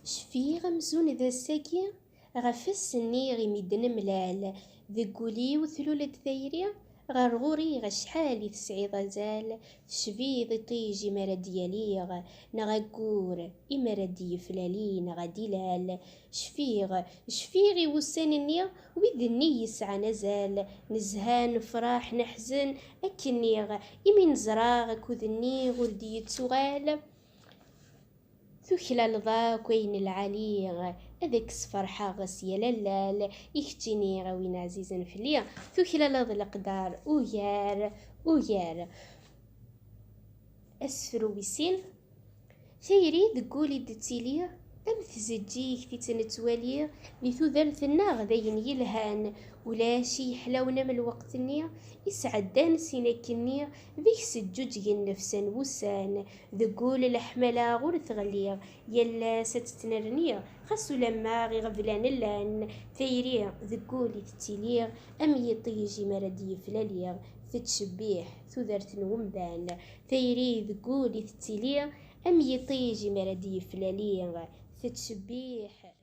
شفي غمزون ذا الساكي غفس النيغ ميدن ملال ذقولي وثلولة ثيري غرغوري غشحالي تسعيض زال شفي ذي طيجي مرد يليغ نغاكور إمرد يفلالي نغاديلال شفيغي وسان النيغ ويذني يسعى نزال نزهان فرح نحزن أكنيغ إمين زراغ كوذنيغ ولدي يتسغال ثوكلا لضاك وين العليغ أذك سفرحا غس يلالال يختيني غوين عزيزا فليا ثوكلا لض القدار ويار أسفر ويسين ثيري ذقولي دتيليا أم تزجيك تتنتواليا لثو ذرثنا غذين يلهان ولا شي حلاونا من الوقت النيا يسعدان سيناكنيا ذيك سجوج النفسان وسان ذقول الحملا غورث غليا يلا ستتنرنيا خاصو لما غي غفلان اللان ثيري ذقولي تتيليا أم يطيجي مردي فلاليا تتشبيح ثو ذرث ومبان ثيري ذقولي تتيليا أم يطيجي مردي فلاليا تتشبيح.